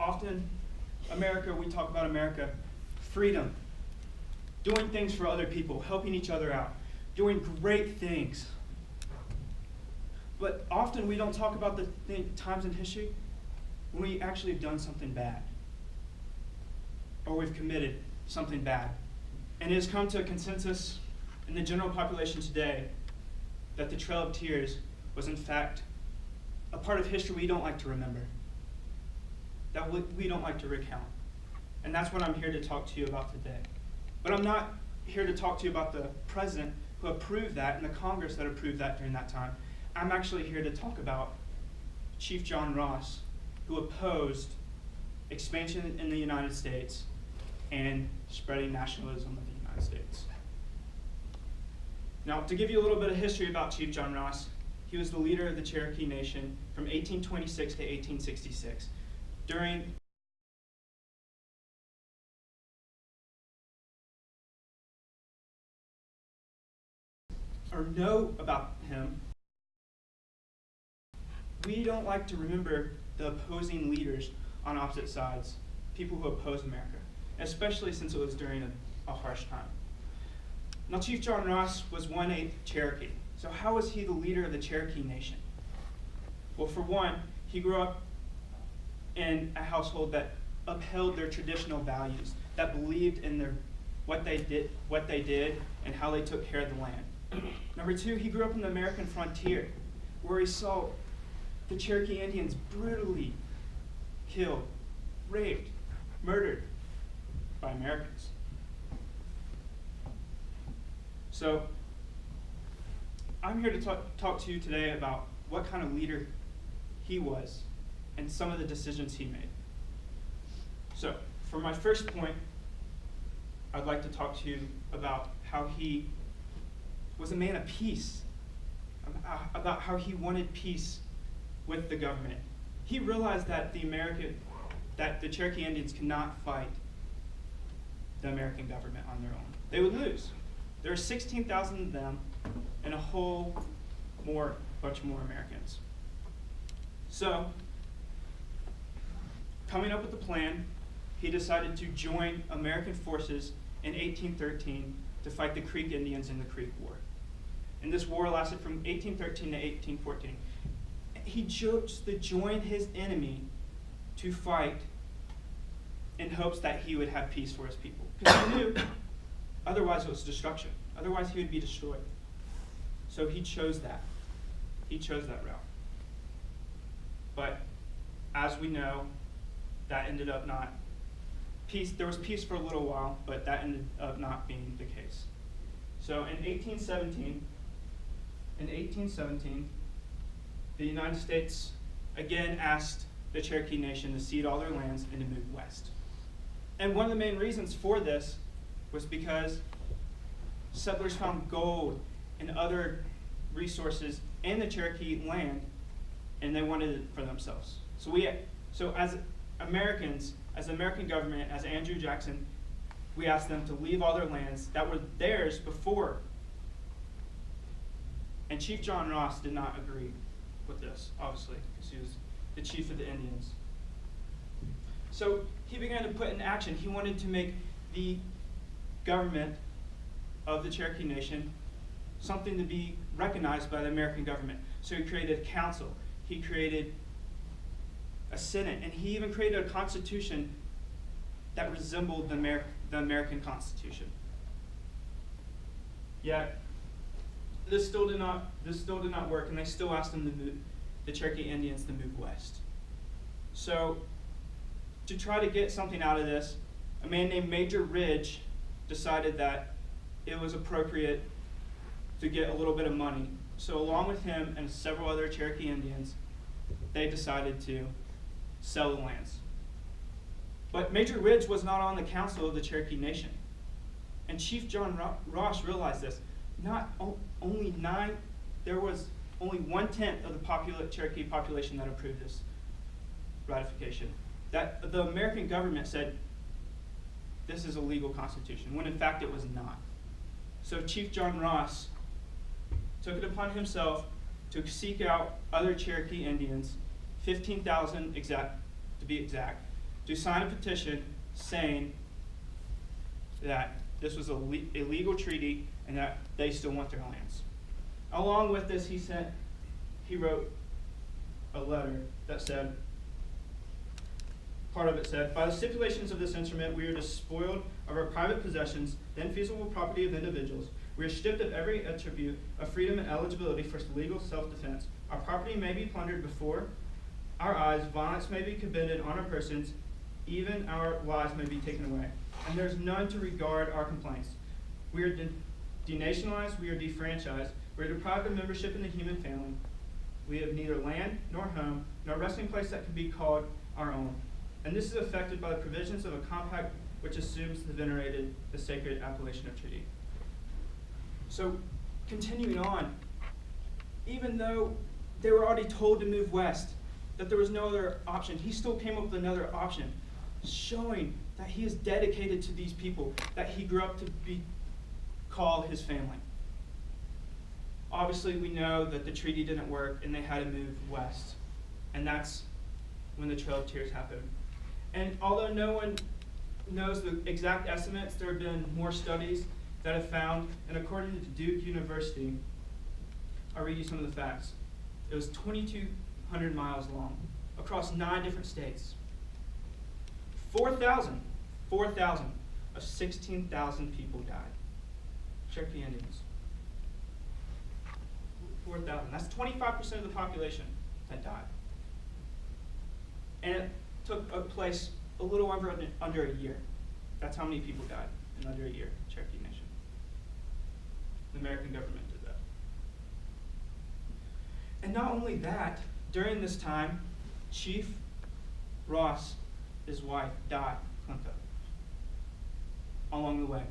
often America, we talk about America, freedom, doing things for other people, helping each other out, doing great things. But often we don't talk about the times in history when we actually have done something bad, or we've committed something bad. And it has come to a consensus in the general population today that the Trail of Tears was in fact a part of history we don't like to remember, that we don't like to recount. And that's what I'm here to talk to you about today. But I'm not here to talk to you about the president who approved that and the Congress that approved that during that time. I'm actually here to talk about Chief John Ross, who opposed expansion in the United States and spreading nationalism of the United States. Now, to give you a little bit of history about Chief John Ross, he was the leader of the Cherokee Nation from 1826 to 1866. Know about him, we don't like to remember the opposing leaders on opposite sides, people who opposed America, especially since it was during a harsh time. Now, Chief John Ross was 1/8 Cherokee. So how was he the leader of the Cherokee Nation? Well, for one, he grew up in a household that upheld their traditional values, that believed in what they did, and how they took care of the land. Number two, he grew up in the American frontier, where he saw the Cherokee Indians brutally killed, raped, murdered by Americans. So, I'm here to talk to you today about what kind of leader he was and some of the decisions he made. So, for my first point, I'd like to talk to you about how he was a man of peace, about how he wanted peace with the government. He realized that the Cherokee Indians could not fight the American government on their own. They would lose. There are 16,000 of them and a whole bunch more Americans. So, coming up with a plan, he decided to join American forces in 1813 to fight the Creek Indians in the Creek War. And this war lasted from 1813 to 1814. He chose to join his enemy to fight in hopes that he would have peace for his people. Because he knew otherwise it was destruction. Otherwise he would be destroyed. So he chose that. He chose that route. But as we know, that ended up not peace. There was peace for a little while, but that ended up not being the case. So in 1817, the United States again asked the Cherokee Nation to cede all their lands and to move west. And one of the main reasons for this was because settlers found gold and other resources in the Cherokee land, and they wanted it for themselves. So as Americans, as the American government, as Andrew Jackson, we asked them to leave all their lands that were theirs before. And Chief John Ross did not agree with this, obviously, because he was the chief of the Indians. So he began to put in action. He wanted to make the government of the Cherokee Nation something to be recognized by the American government. So he created a council. He created a Senate, and he even created a constitution that resembled the American Constitution. Yet, this still did not work, and they still asked the Cherokee Indians to move west. So, to try to get something out of this, a man named Major Ridge decided that it was appropriate to get a little bit of money. So along with him and several other Cherokee Indians, they decided to sell the lands. But Major Ridge was not on the council of the Cherokee Nation. And Chief John Ross realized this. There was only 1/10 of the Cherokee population that approved this ratification. That the American government said this is a legal constitution, when in fact it was not. So Chief John Ross took it upon himself to seek out other Cherokee Indians, 15,000 to be exact, to sign a petition saying that this was a legal treaty and that they still want their lands. Along with this, he wrote a letter that said, part of it said, by the stipulations of this instrument, we are despoiled of our private possessions, the infeasible property of individuals. We are stripped of every attribute of freedom and eligibility for legal self-defense. Our property may be plundered before our eyes, violence may be committed on our persons, even our lives may be taken away. And there's none to regard our complaints. We are denationalized, we are defranchised, we are deprived of membership in the human family. We have neither land, nor home, nor resting place that can be called our own. And this is affected by the provisions of a compact which assumes the sacred appellation of treaty. So, continuing on, even though they were already told to move west, that there was no other option, he still came up with another option, showing that he is dedicated to these people, that he grew up to be called his family. Obviously, we know that the treaty didn't work and they had to move west. And that's when the Trail of Tears happened. And although no one knows the exact estimates, there have been more studies that have found, and according to Duke University, I'll read you some of the facts. It was 2,200 miles long, across 9 different states. 4,000 of 16,000 people died. Cherokee Indians. 4,000. That's 25% of the population that died. And it took place a little under a year. That's how many people died in under a year, Cherokee Nation. The American government did that. And not only that, during this time, Chief Ross, his wife, died, Clinton, along the way.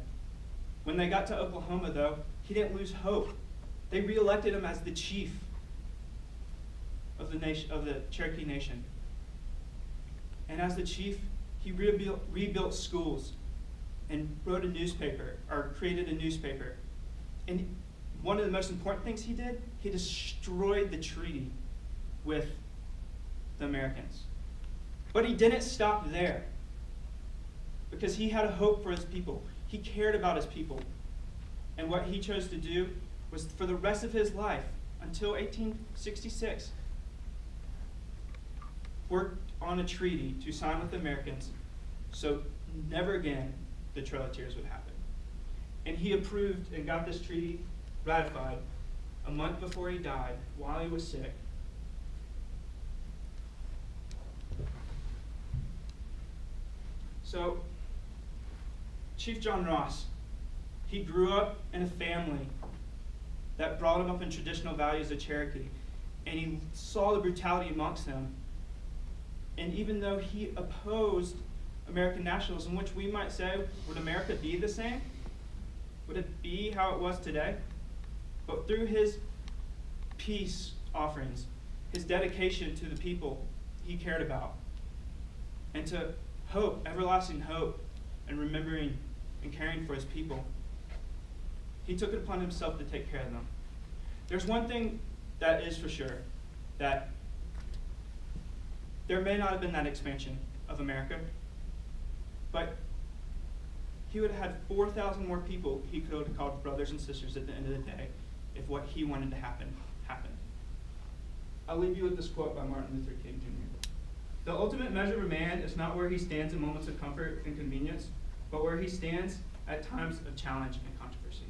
When they got to Oklahoma, though, he didn't lose hope. They reelected him as the chief of the nation, of the Cherokee Nation. And as the chief, he rebuilt schools and wrote a newspaper, or created a newspaper. And one of the most important things he did, he destroyed the treaty with the Americans. But he didn't stop there, because he had a hope for his people. He cared about his people. And what he chose to do was, for the rest of his life, until 1866, worked on a treaty to sign with the Americans so never again the Trail of Tears would happen. And he approved and got this treaty ratified a month before he died, while he was sick. So, Chief John Ross, he grew up in a family that brought him up in traditional values of Cherokee, and he saw the brutality amongst them. And even though he opposed American nationalism, which we might say, would America be the same? Would it be how it was today? But through his peace offerings, his dedication to the people he cared about, and to hope, everlasting hope, and remembering and caring for his people, he took it upon himself to take care of them. There's one thing that is for sure, that there may not have been that expansion of America, but he would have had 4,000 more people he could have called brothers and sisters at the end of the day if what he wanted to happen happened. I'll leave you with this quote by Martin Luther King Jr. The ultimate measure of a man is not where he stands in moments of comfort and convenience, but where he stands at times of challenge and controversy.